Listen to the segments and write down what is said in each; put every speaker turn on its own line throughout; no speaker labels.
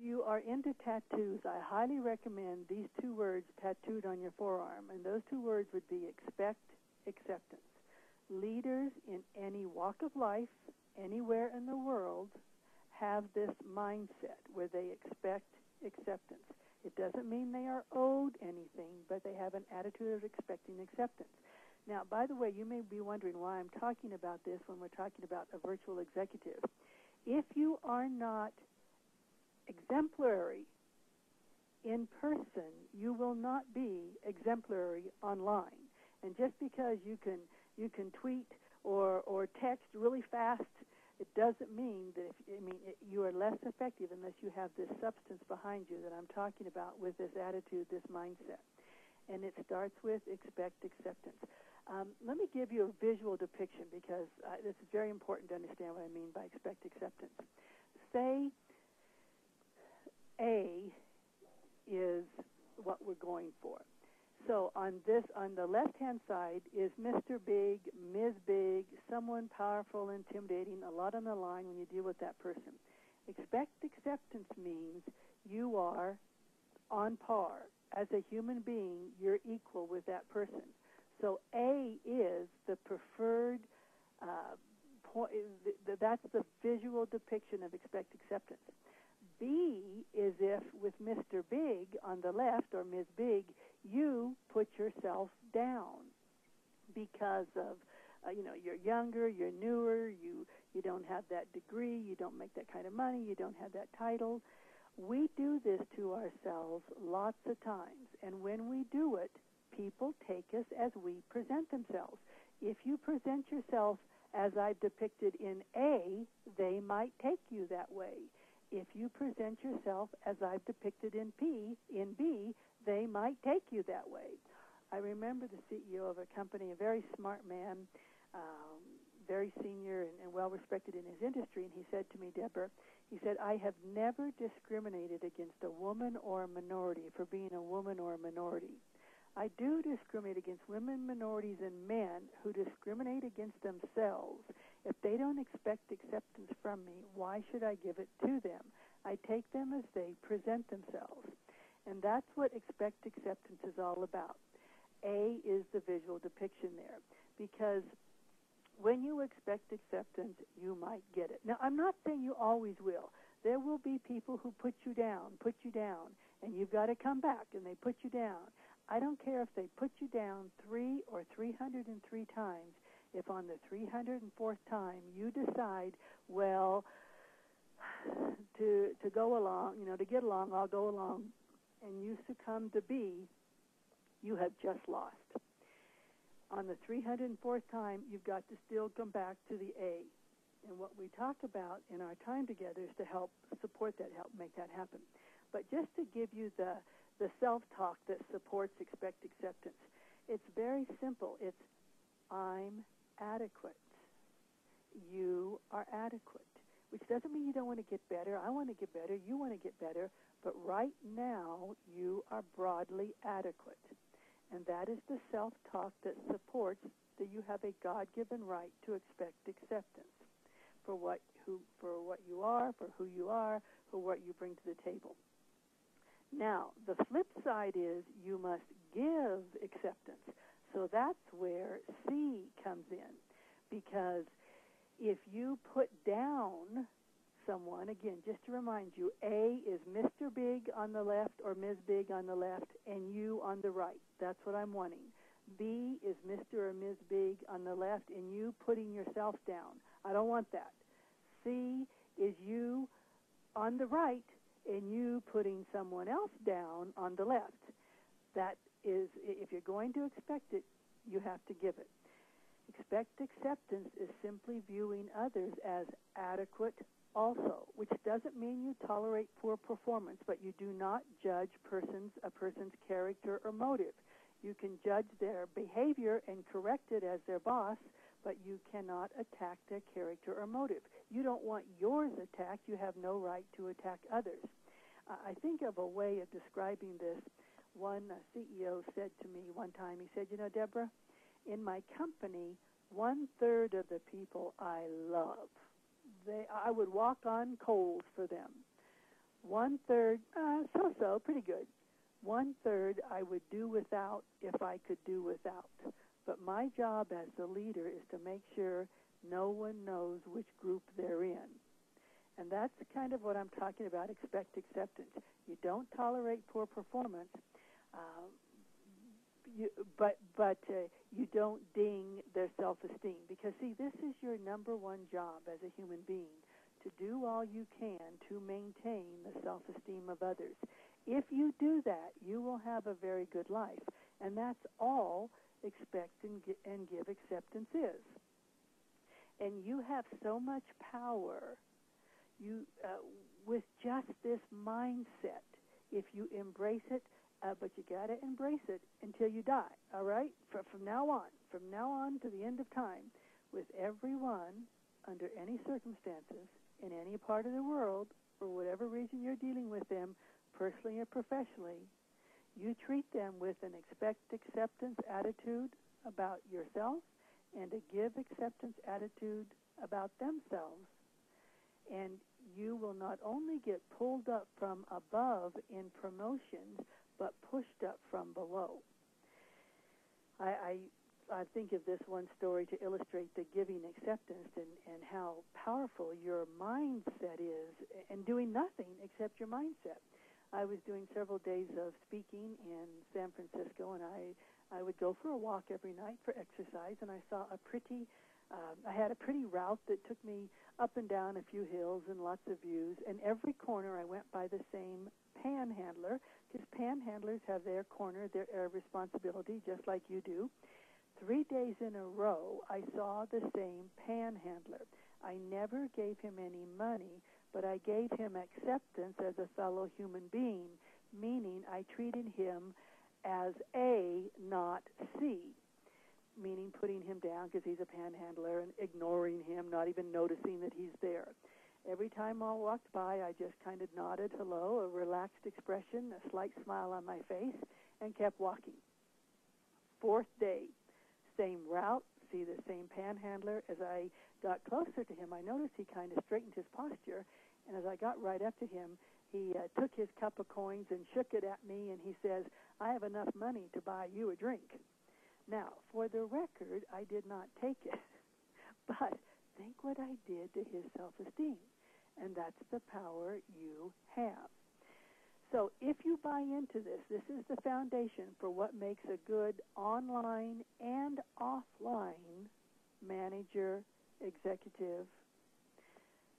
you are into tattoos, I highly recommend these two words tattooed on your forearm, and those two words would be expect, acceptance. Leaders in any walk of life, anywhere in the world, have this mindset where they expect acceptance. It doesn't mean they are owed anything, but they have an attitude of expecting acceptance. Now, by the way, you may be wondering why I'm talking about this when we're talking about a virtual executive. If you are not exemplary in person, you will not be exemplary online. And just because you can tweet or text really fast, it doesn't mean that you are less effective unless you have this substance behind you that I'm talking about with this attitude, this mindset. And it starts with expect acceptance. Let me give you a visual depiction because this is very important to understand what I mean by expect acceptance. Say A is what we're going for. So on the left-hand side is Mr. Big, Ms. Big, someone powerful, intimidating, a lot on the line when you deal with that person. Expect acceptance means you are on par. As a human being, you're equal with that person. So A is the preferred point. That's the visual depiction of expect acceptance. B is if with Mr. Big on the left or Ms. Big, you put yourself down because of, you're younger, you're newer, you don't have that degree, you don't make that kind of money, you don't have that title. We do this to ourselves lots of times, and when we do it, people take us as we present themselves. If you present yourself as I've depicted in A, they might take you that way. If you present yourself as I've depicted in B, they might take you that way. I remember the CEO of a company, a very smart man, very senior and well-respected in his industry, and he said to me, Debra, he said, I have never discriminated against a woman or a minority for being a woman or a minority. I do discriminate against women, minorities, and men who discriminate against themselves. If they don't expect acceptance from me, why should I give it to them? I take them as they present themselves. And that's what expect acceptance is all about. A is the visual depiction there. Because when you expect acceptance, you might get it. Now, I'm not saying you always will. There will be people who put you down, and you've got to come back, and they put you down. I don't care if they put you down 3 or 303 times. If on the 304th time you decide, well, to go along, to get along, I'll go along, and you succumb to B, you have just lost. On the 304th time, you've got to still come back to the A. And what we talk about in our time together is to help support that, help make that happen. But just to give you the self-talk that supports expect acceptance, it's very simple. It's I'm adequate. You are adequate, which doesn't mean you don't want to get better. I want to get better. You want to get better. But right now, you are broadly adequate. And that is the self-talk that supports that you have a God-given right to expect acceptance for what you are, for who you are, for what you bring to the table. Now, the flip side is you must give acceptance. So that's where C comes in. Because if you put down someone, again, just to remind you, A is Mr. Big on the left or Ms. Big on the left, and you on the right. That's what I'm wanting. B is Mr. or Ms. Big on the left, and you putting yourself down. I don't want that. C is you on the right, and you putting someone else down on the left. That is, if you're going to expect it, you have to give it. Expect acceptance is simply viewing others as adequate also, which doesn't mean you tolerate poor performance, but you do not judge a person's character or motive. You can judge their behavior and correct it as their boss, but you cannot attack their character or motive. You don't want yours attacked. You have no right to attack others. I think of a way of describing this. One CEO said to me one time, he said, Debra, in my company, 1/3 of the people I love, I would walk on coals for them. 1/3, so-so, pretty good. 1/3 I would do without if I could do without. But my job as the leader is to make sure no one knows which group they're in. And that's kind of what I'm talking about, expect acceptance. You don't tolerate poor performance, but you don't ding their self-esteem. Because, see, this is your number one job as a human being, to do all you can to maintain the self-esteem of others. If you do that, you will have a very good life. And that's all expect and give acceptance is. And you have so much power with just this mindset, if you embrace it, but you got to embrace it until you die, all right? From now on to the end of time, with everyone, under any circumstances, in any part of the world, for whatever reason you're dealing with them, personally or professionally, you treat them with an expect acceptance attitude about yourself and a give acceptance attitude about themselves. And you will not only get pulled up from above in promotions, but pushed up from below. I think of this one story to illustrate the giving acceptance and how powerful your mindset is, and doing nothing except your mindset. I was doing several days of speaking in San Francisco, and I would go for a walk every night for exercise, and I saw I had a pretty route that took me up and down a few hills and lots of views, and every corner I went by the same panhandler, because panhandlers have their corner, their responsibility, just like you do. 3 days in a row, I saw the same panhandler. I never gave him any money, but I gave him acceptance as a fellow human being, meaning I treated him as A, not C, meaning putting him down because he's a panhandler and ignoring him, not even noticing that he's there. Every time I walked by, I just kind of nodded hello, a relaxed expression, a slight smile on my face, and kept walking. 4th day, same route, see the same panhandler. As I got closer to him, I noticed he kind of straightened his posture, and as I got right up to him, he took his cup of coins and shook it at me, and he says, "I have enough money to buy you a drink." Now, for the record, I did not take it, but think what I did to his self-esteem, and that's the power you have. So if you buy into this, this is the foundation for what makes a good online and offline manager, executive.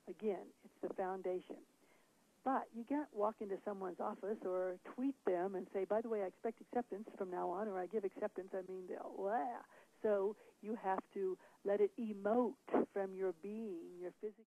Again, it's the foundation. But you can't walk into someone's office or tweet them and say, "By the way, I expect acceptance from now on," or "I give acceptance." I mean, they'll, So you have to let it emote from your being, your physical.